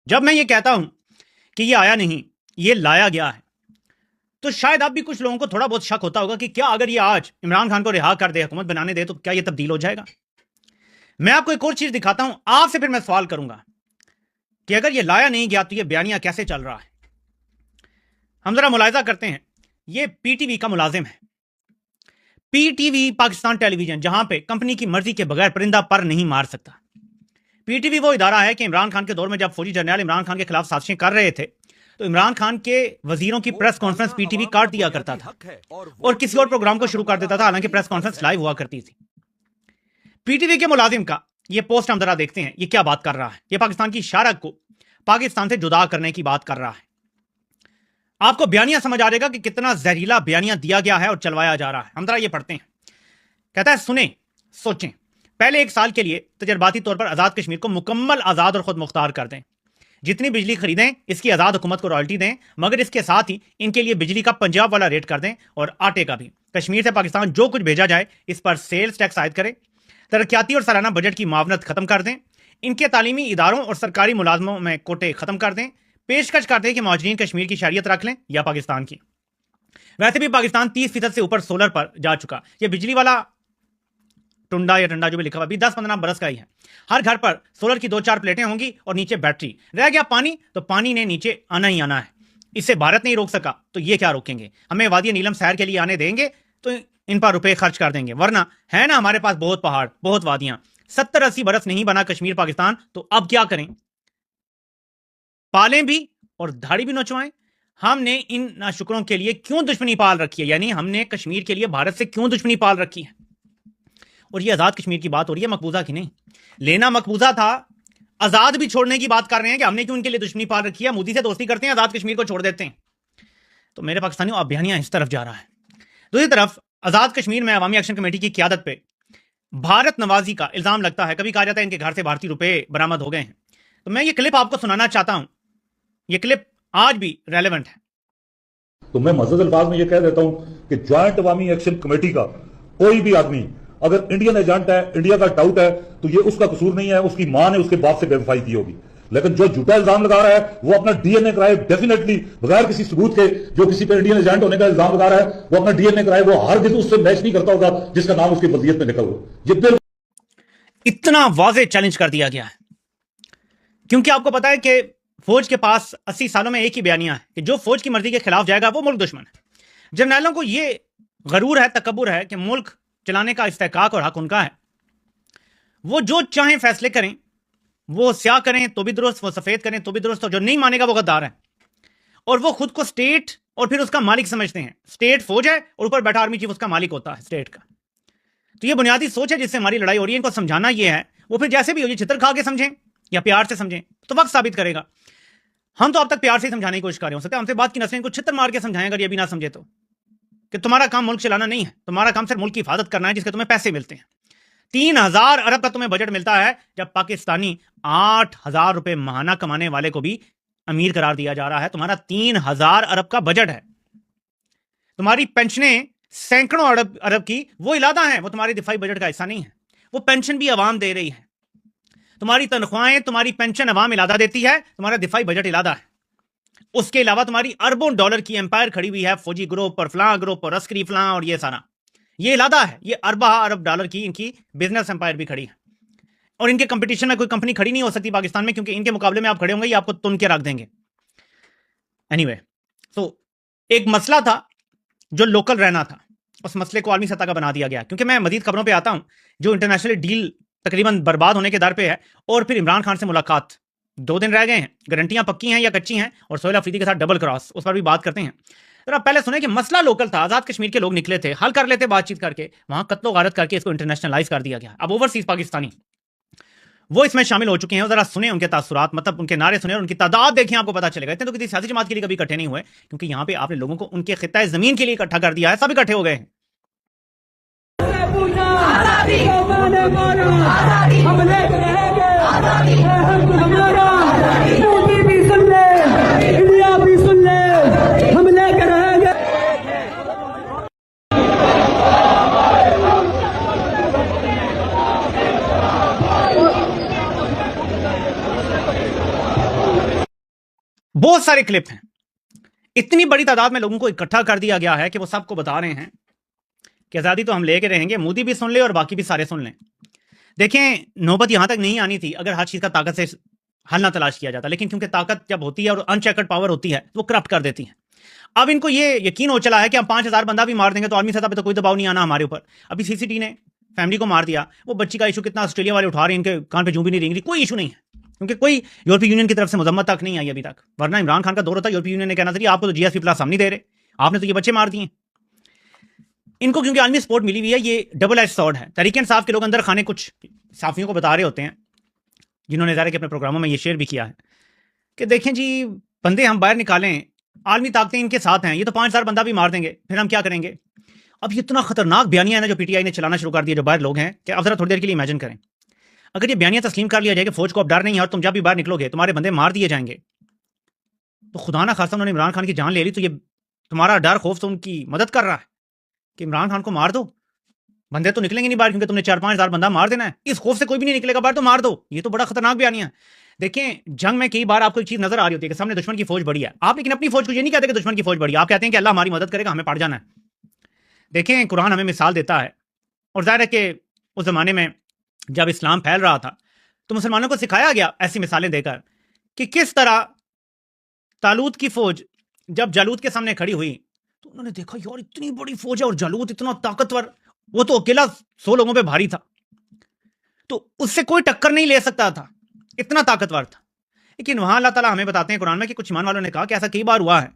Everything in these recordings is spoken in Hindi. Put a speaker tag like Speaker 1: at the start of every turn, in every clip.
Speaker 1: जब मैं ये कहता हूं कि ये आया नहीं, ये लाया गया है, तो शायद अब भी कुछ लोगों को थोड़ा बहुत शक होता होगा कि क्या अगर ये आज इमरान खान को रिहा कर दे, हुकूमत बनाने दे, तो क्या ये तब्दील हो जाएगा। मैं आपको एक और चीज दिखाता हूं, आपसे फिर मैं सवाल करूंगा कि अगर ये लाया नहीं गया तो ये बयानिया कैसे चल रहा है। हम जरा मुलाहिजा करते हैं। ये पीटीवी का मुलाजिम है। पीटीवी पाकिस्तान टेलीविजन, जहां पे कंपनी की मर्जी के बगैर परिंदा पर नहीं मार सकता। पीटीवी वो इदारा है कि इमरान खान के दौर में जब फौजी जर्नल इमरान खान के खिलाफ साजिशें कर रहे थे, तो इमरान खान के वजीरों की प्रेस कॉन्फ्रेंस पीटीवी काट दिया करता था और किसी और प्रोग्राम को शुरू कर देता था, हालांकि प्रेस कॉन्फ्रेंस लाइव हुआ करती थी। पीटीवी के मुलाजिम का ये पोस्ट हम जरा देखते हैं, ये क्या बात कर रहा है। ये पाकिस्तान की शारक को पाकिस्तान से जुदा करने की बात कर रहा है। आपको बयानिया समझ आ जाएगा कि कितना जहरीला बयानिया दिया गया है और चलवाया जा रहा है। हम जरा ये पढ़ते हैं। कहता है, सुने सोचें, पहले 1 साल के लिए तजर्बाती तौर पर आजाद कश्मीर को मुकम्मल आजाद और खुद मुख्तार कर दें। जितनी बिजली खरीदें इसकी आजाद हुकूमत को रॉयल्टी दें, मगर इसके साथ ही इनके लिए बिजली का पंजाब वाला रेट कर दें और आटे का भी। कश्मीर से पाकिस्तान जो कुछ भेजा जाए इस पर सेल्स टैक्स आयद करें। तरक्याती और सालाना बजट की मावनत खत्म कर दें। इनके तालीमी इदारों और सरकारी मुलाजमों में कोटे खत्म कर दें। पेशकश करते हैं कि मुहाजिरीन कश्मीर की शरीयत रख लें या पाकिस्तान की। वैसे भी पाकिस्तान 30% से ऊपर सोलर पर जा चुका। ये बिजली वाला टुंडा या टंडा जो भी लिखा हुआ अभी 10-15 बरस का ही है। हर घर पर सोलर की 2-4 प्लेटें होंगी और नीचे बैटरी। रह गया पानी, तो पानी ने नीचे आना ही आना है। इसे भारत नहीं रोक सका तो ये क्या रोकेंगे। हमें वादी नीलम सैर के लिए आने देंगे तो इन पर रुपए खर्च कर देंगे, वरना है ना हमारे पास बहुत पहाड़, बहुत वादियां। 70-80 बरस नहीं बना कश्मीर पाकिस्तान, तो अब क्या करें। पालें भी और दाढ़ी भी नोचवाएं। हमने इन नाशुक्रों के लिए क्यों दुश्मनी पाल रखी है, यानी हमने कश्मीर के लिए भारत से क्यों दुश्मनी पाल रखी है। और ये आजाद कश्मीर की बात हो रही है, मकबूजा की नहीं। लेना मकबूजा था, आजाद भी छोड़ने की बात कर रहे हैं कि हमने क्यों उनके लिए दुश्मनी पाल रखी है। मोदी से दोस्ती करते हैं, आजाद कश्मीर को छोड़ देते हैं। तो मेरे पाकिस्तानियों, अब बयानिया इस तरफ जा रहा है। दूसरी तरफ आजाद कश्मीर में अवामी एक्शन कमेटी की क्यादत पे भारत नवाजी का इल्जाम लगता है। कभी कहा जाता है इनके घर से भारतीय रुपए बरामद हो गए हैं। तो मैं ये क्लिप आपको सुनाना चाहता हूं। ये क्लिप आज भी रेलेवेंट है।
Speaker 2: तो मैं मज़ीद अल्फाज में ये कह देता हूं कि ज्वाइंट अवामी एक्शन कमेटी का कोई भी आदमी अगर इंडियन एजेंट है, इंडिया का डाउट है, तो ये उसका कसूर नहीं है, उसकी मां ने उसके बाप से बेवफाई की होगी। लेकिन जो झूठा इल्जाम लगा रहा है वो अपना डीएनए कराए, डेफिनेटली बगैर किसी सबूत के। जो किसी पे इंडियन एजेंट होने का इल्जाम लगा रहा है वो अपना डीएनए कराए, वो हर दिन उससे मैच नहीं करता होगा जिसका नाम उसकी वसीयत में लिखा हो। ये बिल्कुल
Speaker 1: इतना वाज़ेह चैलेंज कर दिया गया है, क्योंकि आपको पता है कि फौज के पास 80 सालों में एक ही बयानिया है कि जो फौज की मर्जी के खिलाफ जाएगा वो मुल्क दुश्मन है। जर्नैलों को ये गरूर है, तकब्बुर है कि मुल्क चलाने का इस्तेकाक और हक उनका है। वो जो चाहें फैसले करें, वो स्याह करें तो भी दुरुस्त, वो सफेद करें तो भी दुरुस्त, और जो नहीं मानेगा वो गद्दार है। और वो खुद को स्टेट और फिर उसका मालिक समझते हैं। स्टेट फौज है और ऊपर बैठा आर्मी चीफ उसका मालिक होता है स्टेट का। तो ये बुनियादी सोच है जिससे हमारी लड़ाई हो रही है। इनको समझाना ये है, वो फिर जैसे भी हो, ये चित्र खा के समझें या प्यार से समझें तो वक्त साबित करेगा। हम तो अब तक प्यार से समझाने की कोशिश कर रहे हो सकते हैं हमसे बात की नस्लें इनको छितर मार के समझाएं अगर ये भी ना समझे तो, कि तुम्हारा काम मुल्क चलाना नहीं है, तुम्हारा काम सिर्फ मुल्क की हिफाजत करना है जिसके तुम्हें पैसे मिलते हैं। 3000 अरब का तुम्हें बजट मिलता है, जब पाकिस्तानी 8000 रुपए माहाना कमाने वाले को भी अमीर करार दिया जा रहा है। तुम्हारा 3000 अरब का बजट है। तुम्हारी पेंशनें सैकड़ों अरब की वो इलादा है, वो तुम्हारे दिफाई बजट का हिस्सा नहीं है। वो पेंशन भी अवाम दे रही है। तुम्हारी तनख्वाहें, तुम्हारी पेंशन अवाम इलादा देती है, तुम्हारा दिफाई बजट इलादा है। उसके अलावा तुम्हारी अरबों डॉलर की एम्पायर खड़ी हुई है, फौजी ग्रुप और फलां ग्रुप और अस्करी फलां और ये सारा, ये इलादा है। ये अरब डॉलर की इनकी बिजनेस एम्पायर भी खड़ी है। और इनके कंपटीशन में कोई कंपनी खड़ी नहीं हो सकती पाकिस्तान में, क्योंकि इनके मुकाबले में आप खड़े होंगे ये आपको तुन के रख देंगे। एनीवे, तो एक मसला था जो लोकल रहना था, उस मसले को आलमी सतह का बना दिया गया। क्योंकि मैं मजीद खबरों पे आता हूं, जो इंटरनेशनल डील तकरीबन बर्बाद होने के दर पे है। और फिर इमरान खान से मुलाकात, 2 दिन रह गए हैं, गारंटियां पक्की हैं या कच्ची हैं, और सोहेल अफरीदी के साथ डबल क्रॉस, उस पर भी बात करते हैं। तो आप पहले सुने कि मसला लोकल था, आजाद कश्मीर के लोग निकले थे, हल कर लेते बातचीत करके, वहां कत्लो गारत करके इसको इंटरनेशनलाइज कर दिया गया। अब ओवरसीज पाकिस्तानी वो इसमें शामिल हो चुके हैं। जरा सुने उनके तासुरात, मतलब उनके नारे सुने और उनकी तादाद देखें, आपको पता चलेगा। इतने तो किसी सियासी जमात के लिए कभी इकट्ठे नहीं हुए, क्योंकि यहां पे आपने लोगों को उनके खित्ता जमीन के लिए इकट्ठा कर दिया है, सब इकट्ठे हो गए हैं। बहुत सारे क्लिप हैं, इतनी बड़ी तादाद में लोगों को इकट्ठा कर दिया गया है कि वो सबको बता रहे हैं कि आज़ादी तो हम लेके रहेंगे, मोदी भी सुन ले और बाकी भी सारे सुन लें। देखें, नौबत यहां तक नहीं आनी थी अगर हर चीज़ का ताकत से हल ना तलाश किया जाता, लेकिन क्योंकि ताकत जब होती है और अनचेकड पावर होती है तो वो करप्ट कर देती है। अब इनको ये यकीन हो चला है कि हम 5,000 बंदा भी मार देंगे तो आर्मी सतह पे तो कोई दबाव नहीं आना हमारे ऊपर। अभी सीसीटी ने फैमिली को मार दिया, वो बच्ची का इशू कितना ऑस्ट्रेलिया वाले उठा रहे हैं, इनके कान पे जूं भी नहीं रेंगी, कोई इशू नहीं है क्योंकि कोई यूरोपीय यूनियन की तरफ से मजम्मत तक नहीं आई अभी तक। वरना इमरान खान का दौर होता, यूरोपीय यूनियन ने कहना था आपको तो जीएसपी प्लस हम नहीं दे रहे, आपने तो ये बच्चे मार दिए। इनको क्योंकि आलमी सपोर्ट मिली हुई है, ये डबल एज सॉर्ड है। तहरीक इंसाफ के लोग अंदर खाने कुछ साफियों को बता रहे होते हैं, जिन्होंने ज़ाहिर के अपने प्रोग्रामों में ये शेयर भी किया है कि देखें जी, बंदे हम बाहर निकालें, आलमी ताकतें इनके साथ हैं, ये तो 5,000 बंदा भी मार देंगे, फिर हम क्या करेंगे। अब ये इतना खतरनाक बयानिया है ना जो पीटीआई ने चलाना शुरू कर दिया, जो बाहर लोग हैं, कि अब जरा थोड़ी देर के लिए इमेजिन करें, अगर ये बयानिया तस्लीम कर लिया जाए कि फौज को अब डर नहीं है और तुम जब भी बाहर निकलोगे तुम्हारे बंदे मार दिए जाएंगे, तो खुदा ना खासा उन्होंने इमरान खान की जान ले ली, तो ये तुम्हारा डर खौफ तो उनकी मदद कर रहा है कि इमरान खान को मार दो, बंदे तो निकलेंगे नहीं बाहर क्योंकि तुमने 4-5,000 बंदा मार देना है, इस खौफ से कोई भी नहीं निकलेगा बाहर, तो मार दो। ये तो बड़ा खतरनाक बयानिया है। देखें, जंग में कई बार आपको एक चीज नजर आ रही होती है कि सामने दुश्मन की फौज बड़ी है, आप लेकिन अपनी फौज को ये नहीं कहते कि दुश्मन की फौज बड़ी है, आप कहते हैं कि अल्लाह हमारी मदद करेगा, हमें पड़ जाना है। देखें, कुरान हमें मिसाल देता है, और जाहिर है कि उस जमाने में जब इस्लाम फैल रहा था तो मुसलमानों को सिखाया गया ऐसी मिसालें देकर कि किस तरह तालूत की फौज जब जालूत के सामने खड़ी हुई तो उन्होंने देखा यार इतनी बड़ी फौज है और जालूत इतना ताकतवर, वो तो अकेला 100 लोगों पे भारी था, तो उससे कोई टक्कर नहीं ले सकता था, इतना ताकतवर था। लेकिन वहां अल्लाह ताला हमें बताते हैं कुरान में कि कुछ ईमान वालों ने कहा कि ऐसा कई बार हुआ है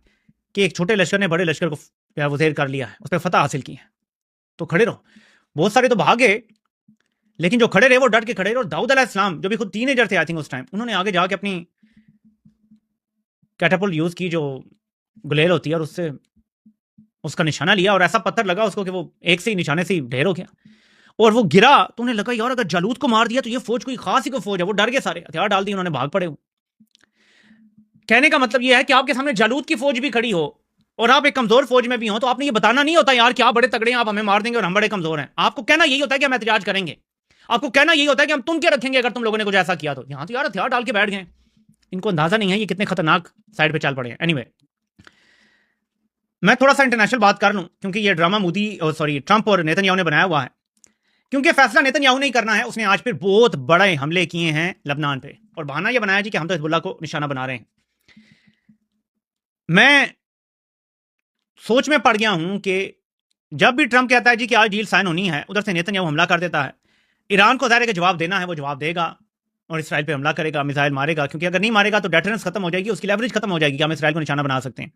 Speaker 1: कि एक छोटे लश्कर ने बड़े लश्कर को वो ज़ेर कर लिया है, उस पर फतह हासिल की है, तो खड़े रहो। बहुत सारे तो भागे, लेकिन जो खड़े रहे वो डट के खड़े रहे। और दाऊद अलैहिस्सलाम जो भी खुद टीनेजर थे आई थिंक उस टाइम, उन्होंने आगे जाके अपनी कैटापुल्ट यूज की जो गुलेल होती है और उससे उसका निशाना लिया और ऐसा पत्थर लगा उसको कि वो एक से ही निशाने से ही ढेर हो गया और वो गिरा। तो उन्हें लगा यार अगर जालूत को मार दिया तो ये फौज कोई खास ही कोई फौज है, वो डर गए, सारे हथियार डाल दिए, उन्होंने भाग पड़े। कहने का मतलब ये है कि आपके सामने जालूत की फौज भी खड़ी हो और आप एक कमजोर फौज में भी हो, तो आपने ये बताना नहीं होता यार क्या बड़े तगड़े हैं, आप हमें मार देंगे और हम बड़े कमजोर हैं। आपको कहना यही होता है कि हम एहतजाज करेंगे, आपको कहना यही होता है कि हम तुम क्या रखेंगे अगर तुम लोगों ने कुछ ऐसा किया तो। यहां तो यार हथियार डाल के बैठ गए, इनको अंदाजा नहीं है ये कितने खतरनाक साइड पे चल पड़े हैं। एनीवे, मैं थोड़ा सा इंटरनेशनल बात कर लूं क्योंकि ये ड्रामा ट्रंप और नेतन्याहू ने बनाया हुआ है, क्योंकि फैसला नेतन्याहू नहीं करना है। उसने आज फिर बहुत बड़े हमले किए हैं लबनान पे और बहाना यह बनाया जी कि हम तो हिजबुल्लाह को निशाना बना रहे हैं। मैं सोच में पड़ गया हूं कि जब भी ट्रंप कहता है जी कि आज डील साइन होनी है, उधर से नेतन्याहू हमला कर देता है। ईरान को ज़ाहिर है कि जवाब देना है, वो जवाब देगा और इसराइल पे हमला करेगा, मिसाइल मारेगा, क्योंकि अगर नहीं मारेगा तो डेटरेंस खत्म हो जाएगी, उसकी लेवरेज खत्म हो जाएगी कि हम इसराइल को निशाना बना सकते हैं।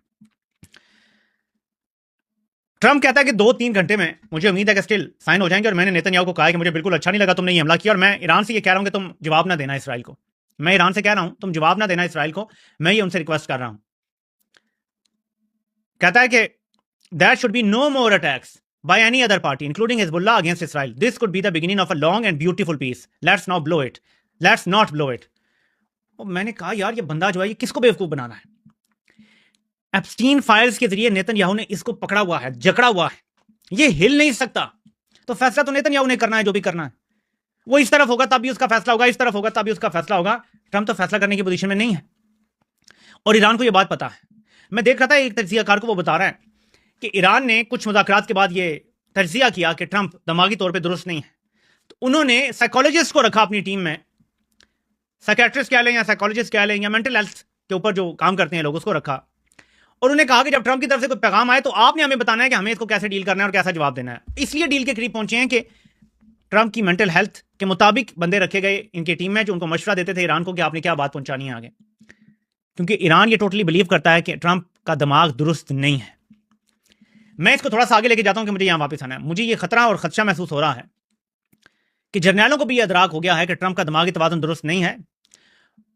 Speaker 1: ट्रंप कहता है कि 2-3 घंटे में मुझे उम्मीद है कि स्टिल साइन हो जाएंगे और मैंने नेतन्याहू को कहा है कि मुझे बिल्कुल अच्छा नहीं लगा तुमने ये हमला किया और मैं ईरान से ये कह रहा हूं कि तुम जवाब ना देना इसराइल को। मैं ईरान से कह रहा हूं तुम जवाब ना देना इसराइल को, मैं ये उनसे रिक्वेस्ट कर रहा हूं। कहता है कि there should be no more attacks by any other party including Hezbollah against Israel. This could be the beginning of a long and beautiful peace. Let's not blow it. Let's not blow it. और मैंने कहा यार ये बंदा जो है ये किसको बेवकूफ बनाना है। एप्स्टीन फाइल्स के जरिए नेतन्याहू ने इसको पकड़ा हुआ है, जकड़ा हुआ है, ये हिल नहीं सकता। तो फैसला तो नेतन्याहू ने करना है, जो भी करना है वो इस तरफ होगा तब भी उसका फैसला होगा, इस तरफ होगा तब भी उसका फैसला होगा। ट्रंप तो फैसला करने की पोजीशन में नहीं है और ईरान को यह बात पता है। मैं देख रहा था एक तज्जियाकार को, वो बता रहा है कि ईरान ने कुछ मुज़ाकरात के बाद ये तज्जिया किया कि ट्रंप दिमागी तौर पे दुरुस्त नहीं है, तो उन्होंने साइकोलॉजिस्ट को रखा अपनी टीम में, साइकेट्रिस्ट कह लें या साइकोलॉजिस्ट कह लें या मेंटल हेल्थ के ऊपर जो काम करते हैं लोग, उसको रखा और उन्हें कहा कि जब ट्रंप की तरफ से कोई पैगाम आए तो आपने हमें बताना है कि हमें इसको कैसे डील करना है और कैसा जवाब देना है। इसलिए डील के करीब पहुंचे हैं कि ट्रंप की मेंटल हेल्थ के मुताबिक बंदे रखे गए इनकी टीम में जो उनको मशवरा देते थे ईरान को कि आपने क्या बात पहुंचानी है आगे, क्योंकि ईरान ये टोटली बिलीव करता है कि ट्रंप का दिमाग दुरुस्त नहीं है। मैं इसको थोड़ा सा आगे लेके जाता हूं कि मुझे यहां वापस आना है। मुझे ये खतरा और खदशा महसूस हो रहा है कि जर्नैलों को भी अदराक हो गया है कि ट्रंप का दिमागी तवाज़ुन दुरुस्त नहीं है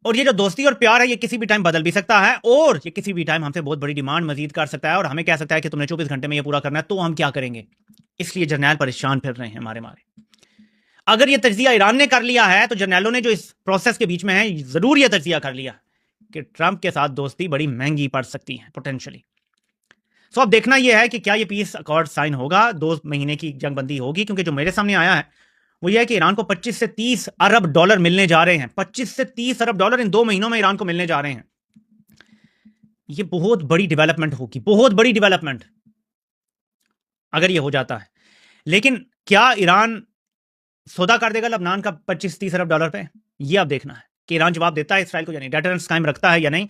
Speaker 1: और ये जो दोस्ती और प्यार है ये किसी भी टाइम बदल भी सकता है और ये किसी भी टाइम हमसे बहुत बड़ी डिमांड मजीद कर सकता है और हमें कह सकता है कि तुमने 24 घंटे में ये पूरा करना है, तो हम क्या करेंगे। इसलिए जर्नैल परेशान फिर रहे हैं मारे मारे। अगर ये तज्जिया ईरान ने कर लिया है तो जर्नैलों ने जो इस प्रोसेस के बीच में है जरूर ये तज्जिया कर लिया कि ट्रंप के साथ दोस्ती बड़ी महंगी पड़ सकती है पोटेंशियली। सो अब देखना यह है कि क्या ये पीस अकॉर्ड साइन होगा, 2 महीने की जंगबंदी होगी, क्योंकि जो मेरे सामने आया है वो ये है कि ईरान को 25 से 30 अरब डॉलर मिलने जा रहे हैं। 25 से 30 अरब डॉलर इन 2 महीनों में ईरान को मिलने जा रहे हैं। ये बहुत बड़ी डेवलपमेंट होगी, बहुत बड़ी डेवलपमेंट अगर ये हो जाता है। लेकिन क्या ईरान सौदा कर देगा लबनान का 25-30 अरब डॉलर पे? ये आप देखना है कि ईरान जवाब देता है इसराइल को या नहीं, डेटरेंस कायम रखता है या नहीं।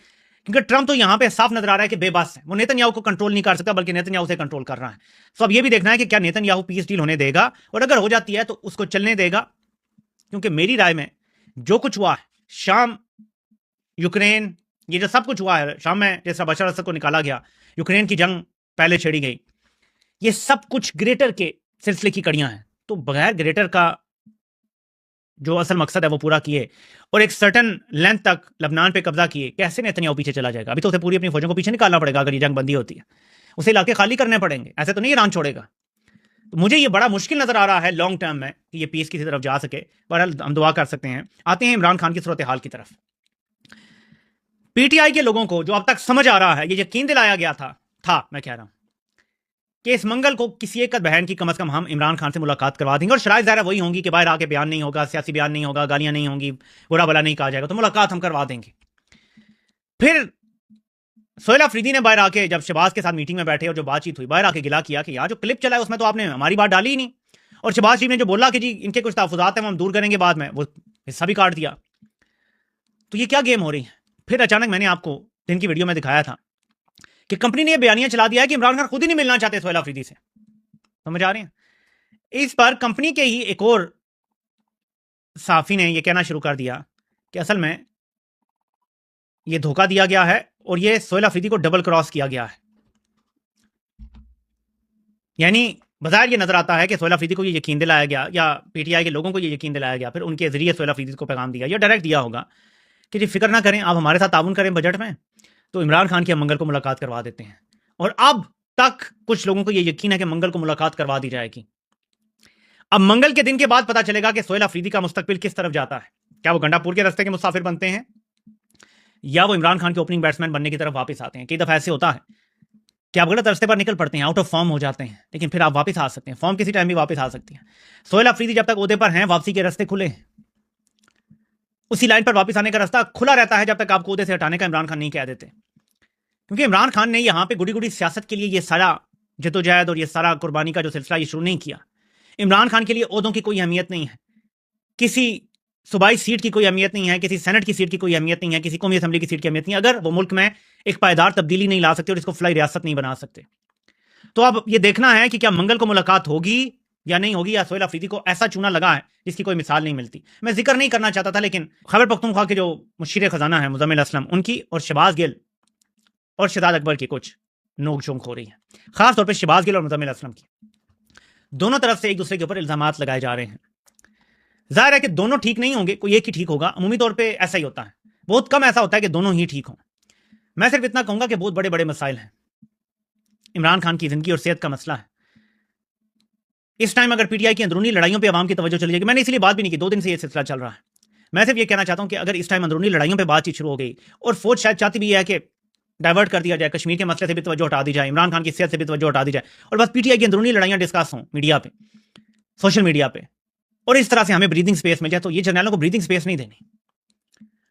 Speaker 1: क्योंकि ट्रंप तो यहां पे साफ नजर आ रहा है कि बेबस है, वो नेतन्याहू को कंट्रोल नहीं कर सकता, बल्कि नेतन्याहू से कंट्रोल कर रहा है। तो अब ये भी देखना है कि क्या नेतन्याहू पीस डील होने देगा, और अगर हो जाती है तो उसको चलने देगा। क्योंकि मेरी राय में जो कुछ हुआ है शाम, यूक्रेन, ये जो सब कुछ हुआ है शाम में, जैसा बशर असद को निकाला गया, यूक्रेन की जंग पहले छेड़ी गई, ये सब कुछ ग्रेटर के सिलसिले की कड़ियां हैं। तो बगैर ग्रेटर का जो असल मकसद है वो पूरा किए और एक सर्टन लेंथ तक लबनान पे कब्जा किए, कैसे नेतन्याहू पीछे चला जाएगा? अभी तो उसे पूरी अपनी फौजों को पीछे निकालना पड़ेगा अगर ये जंग बंदी होती है, उसे इलाके खाली करने पड़ेंगे, ऐसे तो नहीं ईरान छोड़ेगा। तो मुझे ये बड़ा मुश्किल नजर आ रहा है लॉन्ग टर्म में कि ये पीस की तरफ जा सके। बहरहाल हम दुआ कर सकते हैं। आते हैं इमरान खान की सूरत हाल की तरफ। पीटीआई के लोगों को जो अब तक समझ आ रहा है, ये यकीन दिलाया गया था मैं कह रहा हूं कि इस मंगल को किसी एक बहन की कम से कम हम इमरान खान से मुलाकात करवा देंगे, और शराइ ज़ाहिर वही होंगी कि बाहर आके बयान नहीं होगा, सियासी बयान नहीं होगा, गालियां नहीं होंगी, बुरा भला नहीं कहा जाएगा, तो मुलाकात हम करवा देंगे। फिर सोहेल अफरीदी ने बाहर आके, जब शहबाज के साथ मीटिंग में बैठे और जो बातचीत हुई, बाहर आके गिला किया कि यार जो क्लिप चला है उसमें तो आपने हमारी बात डाली ही नहीं, और शहबाज शरीफ ने जो बोला कि जी इनके कुछ तहफुजात हैं हम दूर करेंगे बाद में, वो हिस्सा भी काट दिया। तो ये क्या गेम हो रही है? फिर अचानक मैंने आपको दिन की वीडियो में दिखाया था कि कंपनी ने यह बयानिया चला दिया है कि इमरान खान खुद ही नहीं मिलना चाहते सोहेल अफरीदी से। समझ आ रहे हैं? इस पर कंपनी के ही एक और साफी ने यह कहना शुरू कर दिया कि असल में यह धोखा दिया गया है और यह सोहेल अफरीदी को डबल क्रॉस किया गया है। यानी बाजार ये नजर आता है कि सोहेल अफरीदी को ये यकीन दिलाया गया, या पीटीआई के लोगों को ये यकीन दिलाया गया, फिर उनके जरिए सोहेल अफरीदी को पैगाम दिया या डायरेक्ट दिया होगा कि जी फिक्र ना करें, आप हमारे साथ ताउन करें बजट में, तो इमरान खान की हम मंगल को मुलाकात करवा देते हैं। और अब तक कुछ लोगों को यह यकीन है कि मंगल को मुलाकात करवा दी जाएगी। अब मंगल के दिन के बाद पता चलेगा कि सोहेल अफरीदी का मुस्तकबिल किस तरफ जाता है। क्या वो गंडापुर के रास्ते के मुसाफिर बनते हैं, या वो इमरान खान के ओपनिंग बैट्समैन बनने की तरफ वापस आते हैं? कई दफा ऐसे होता है कि आप गलत रास्ते पर निकल पड़ते हैं, आउट ऑफ फॉर्म हो जाते हैं, लेकिन फिर आप वापस आ सकते हैं। फॉर्म किसी टाइम भी वापस आ सकती है। सोहेल अफरीदी जब तक ओहदे पर हैं, वापसी के रास्ते खुले हैं, उसी लाइन पर वापस आने का रास्ता खुला रहता है जब तक आपको ओहदे से हटाने का इमरान खान नहीं कह देते। क्योंकि इमरान खान ने यहां पे गुड़ी गुड़ी सियासत के लिए ये सारा जद्दोजहद और ये सारा कुर्बानी का जो सिलसिला ये शुरू नहीं किया। इमरान खान के लिए ओहदों की कोई अहमियत नहीं है, किसी सूबाई सीट की कोई अहमियत नहीं है, किसी सेनेट की सीट की कोई अहमियत नहीं है, किसी कौमी असम्बली की सीट की अहमियत नहीं है, अगर वो मुल्क में एक पायदार तब्दीली नहीं ला सकते और इसको फलाई रियासत नहीं बना सकते। तो अब ये देखना है कि क्या मंगल को मुलाकात होगी या नहीं होगी, या सोहेल अफरीदी को ऐसा चूना लगा है जिसकी कोई मिसाल नहीं मिलती। मैं जिक्र नहीं करना चाहता था, लेकिन खैबर पख्तूनख्वा के जो मुशीर खजाना है मुजम्मिल असलम, उनकी और शहबाज गिल और शहजाद अकबर की कुछ नोक झोंक हो रही है, खासतौर पर शहबाज गिल और मुजम्मिल असलम की। दोनों तरफ से एक दूसरे के ऊपर इल्जामात लगाए जा रहे हैं। जाहिर है कि दोनों ठीक नहीं होंगे, कोई एक ही ठीक होगा। अमूमी तौर पे ऐसा ही होता है, बहुत कम ऐसा होता है कि दोनों ही ठीक हों। मैं सिर्फ इतना कहूंगा कि बहुत बड़े बड़े मसाइल हैं। इमरान खान की जिंदगी और सेहत का मसला है। इस टाइम अगर पीटीआई की अंदरूनी लड़ाइयों पे आवाम की तवज्जो चली जाएगी, मैंने इसलिए बात भी नहीं की, 2 दिन से ये सिलसिला चल रहा है। मैं सिर्फ ये कहना चाहता हूं कि अगर इस टाइम अंदरूनी लड़ाइयों पे बातचीत शुरू हो गई, और फौज शायद चाहती भी है कि डाइवर्ट कर दिया जाए, कश्मीर के मसले से भी तवज्जो हटा दी जाए, इमरान खान की सेहत से भी तवज्जो हटा दी जाए, और बस पीटीआई की अंदरूनी लड़ाइयां डिस्कस हों मीडिया पे, सोशल मीडिया पे, और इस तरह से हमें ब्रीदिंग स्पेस मिल जाए, तो ये जर्नलों को ब्रीदिंग स्पेस नहीं देनी।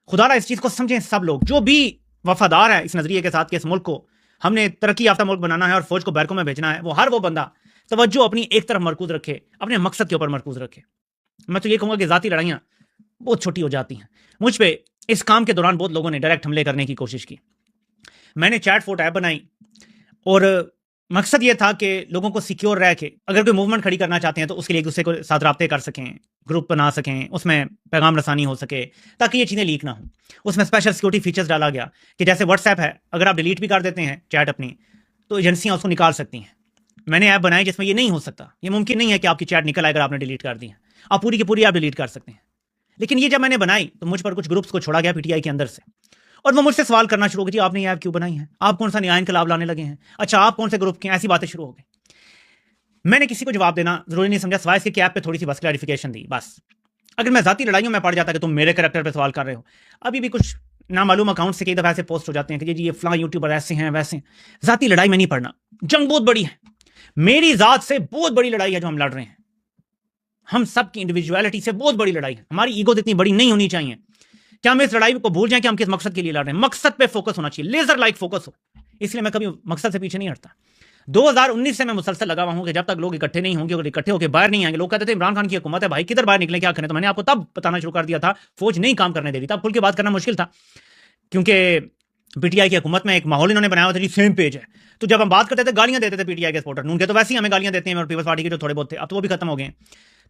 Speaker 1: खुदारा इस चीज को समझें सब लोग, जो भी वफादार है इस नजरिए के साथ कि इस मुल्क को हमने तरक्की याफ्ता मुल्क बनाना है और फौज को बैरकों में भेजना है, वो हर वो बंदा तवज्जो अपनी एक तरफ मरकूज रखे, अपने मकसद के ऊपर मरकूज रखे। मैं तो ये कहूंगा कि जाती लड़ाइयां बहुत छोटी हो जाती हैं। मुझ पे इस काम के दौरान बहुत लोगों ने डायरेक्ट हमले करने की कोशिश की। मैंने चैट फोट ऐप बनाई और मकसद ये था कि लोगों को सिक्योर रह के अगर कोई मूवमेंट खड़ी करना चाहते हैं तो उसके लिए एक दूसरे को साथ राब्ते कर सकें, ग्रुप बना सकें, उसमें पैगाम रसानी हो सके, ताकि ये चीज़ें लीक ना हो। उसमें स्पेशल सिक्योरिटी फीचर्स डाला गया कि जैसे व्हाट्सएप है, अगर आप डिलीट भी कर देते हैं चैट अपनी, तो एजेंसियां उसको निकाल सकती हैं। मैंने ऐप बनाई जिसमें ये नहीं हो सकता, ये मुमकिन नहीं है कि आपकी चैट निकल आए अगर आपने डिलीट कर दी है। आप पूरी की पूरी आप डिलीट कर सकते हैं। लेकिन ये जब मैंने बनाई तो मुझ पर कुछ ग्रुप्स को छोड़ा गया पीटीआई के अंदर से, और वो मुझसे सवाल करना शुरू हो गए, जी आपने ये ऐप क्यों बनाई है, आप कौन सा न्याय इनकलाब लाने लगे हैं, अच्छा आप कौन से ग्रुप के, ऐसी बातें शुरू हो गई। मैंने किसी को जवाब देना जरूरी नहीं समझा, सिवाय इसके कि ऐप पे थोड़ी सी बस क्लैरिफिकेशन दी बस। अगर मैं जाती लड़ाइयों में पड़ जाता कि तुम मेरे कैरेक्टर पे सवाल कर रहे हो, अभी भी कुछ नामालूम अकाउंट से कई दफा ऐसे पोस्ट हो जाते हैं कि जी ये फलां यूट्यूबर ऐसे हैं वैसे हैं। जाती लड़ाई में नहीं पड़ना, जंग बहुत बड़ी है, मेरी जात से बहुत बड़ी लड़ाई है जो हम लड़ रहे हैं। हम सब की इंडिविजुअलिटी से बहुत बड़ी लड़ाई है। हमारी ईगो इतनी बड़ी नहीं होनी चाहिए क्या हम इस लड़ाई को भूल जाएं कि हम किस मकसद के लिए लड़ रहे हैं? मकसद पे फोकस होना चाहिए, लेजर लाइक फोकस हो। इसलिए मैं कभी मकसद से पीछे नहीं हटता। 2019 से मैं मुसलसल लगा हुआ हूं कि जब तक लोग इकट्ठे नहीं होंगे और इकट्ठे होकर बाहर नहीं आएंगे। लोग कहते थे इमरान खान की हुकूमत है भाई, किधर बाहर निकले, क्या करें? तो मैंने आपको तब बताना शुरू कर दिया था, फौज नहीं काम करने दे रही था। खुल के बात करना मुश्किल था क्योंकि पीटीआई की हुकूमत में एक माहौल इन्होंने बनाया हुआ था जी, सेम पेज है। तो जब हम बात करते थे गालियां देते थे पीटीआई के सपोर्टर, उनके तो वैसे ही हमें गालियां देते हैं और पीपल्स पार्टी के जो थोड़े बहुत थे, अब तो वो भी खत्म हो गए।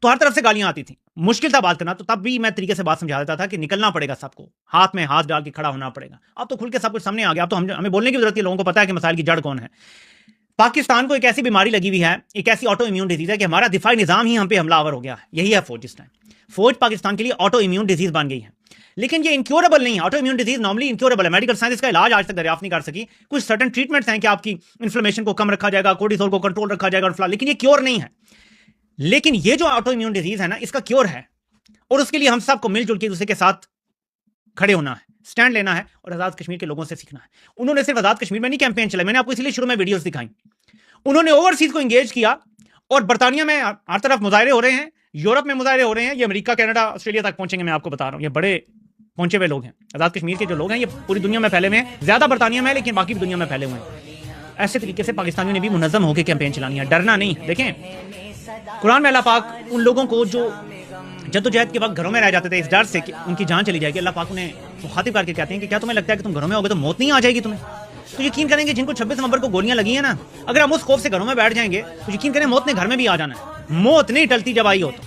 Speaker 1: तो हर तरफ से गालियां आती थी, मुश्किल था बात करना। तो तब भी मैं तरीके से बात समझा देता था कि निकलना पड़ेगा, सबको हाथ में हाथ डाल के खड़ा होना पड़ेगा। अब तो खुल के सब कुछ सामने आ गया। अब तो हमें बोलने की जरूरत है, लोगों को पता है कि मसाइल की जड़ कौन है। पाकिस्तान को एक ऐसी बीमारी लगी हुई है, एक ऐसी ऑटो इम्यून डिजीज है कि हमारा दिफाई निजाम ही हम पे हमलावर हो गया है। यही है फौज। इस टाइम फौज पाकिस्तान के लिए ऑटो इम्यून डिजीज बन गई है, लेकिन ये इनक्योरेबल नहीं है। Auto immune disease normally incurable है, मेडिकल साइंस इसका इलाज आज तक दरियाफ्त नहीं कर सकी। कुछ सर्टेन ट्रीटमेंट्स हैं कि आपकी इन्फ्लेमेशन को कम रखा जाएगा, कोर्टिसोल को कंट्रोल रखा जाएगा, लेकिन ये क्योर नहीं है। लेकिन ये जो ऑटो इम्यून डिजीज है ना, इसका क्योर है, और उसके लिए हम सबको मिलजुल के दूसरे के साथ खड़े होना है, स्टैंड लेना है और आजाद कश्मीर के लोगों से सीखना है। उन्होंने सिर्फ आजाद कश्मीर में नहीं कैंपेन चलाई, मैंने आपको इसलिए शुरू में वीडियोस दिखाई। उन्होंने ओवरसीज को एंगेज किया और बर्तानिया में हर तरफ मुजाहरे हो रहे हैं, यूरोप में मुजाहरे हो रहे हैं, ये अमेरिका, कनाडा, ऑस्ट्रेलिया तक पहुंचेंगे। मैं आपको बता रहा हूं, ये बड़े पहुंचे हुए लोग हैं। आजाद कश्मीर के जो लोग हैं ये पूरी दुनिया में फैले हुए हैं, ज्यादा बर्तानिया में है लेकिन बाकी भी दुनिया में फैले हुए हैं। ऐसे तरीके से पाकिस्तानियों ने भी मुनज़्ज़म होकर कैंपेन चलानी है, डरना नहीं। देखें, कुरान में अल्लाह पाक उन लोगों को जो जद्दोजहद के वक्त घरों में रह जाते थे इस डर से कि उनकी जान चली जाएगी, अल्लाह पाक उन्हें मुखातिब करके कहते हैं कि क्या तुम्हें लगता है कि तुम घरों में होगे तो मौत नहीं आ जाएगी तुम्हें? तो यकीन करेंगे जिनको 26 नवंबर को गोलियां लगी हैं ना, अगर हम उस खौफ से घरों में बैठ जाएंगे तो यकीन करें मौत ने घर में भी आ जाना है। मौत नहीं टलती, जब आई हो तो।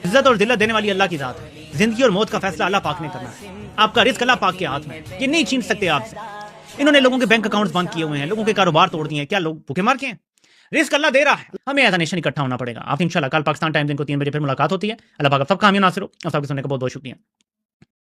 Speaker 1: इज्जत और जिल्लत देने वाली अल्लाह की जात है। जिंदगी और मौत का फैसला अल्लाह पाक ने करना है। आपका रिस्क अल्लाह पाक के हाथ में, ये नहीं छीन सकते आपसे। इन्होंने लोगों के बैंक अकाउंट्स बंद किए हुए हैं, लोगों के कारोबार तोड़ दिए हैं। क्या लोग भूखे मार के हैं? रिस्क अल्लाह दे रहा है, हमें एज अ नेशन इकट्ठा होना पड़ेगा। आप इंशाल्लाह कल पाकिस्तान टाइम दिन को 3 बजे फिर मुलाकात होती है। अल्लाह पाक सब कामयाब नासिर हो। आप सबके सुनने का बहुत बहुत शुक्रिया।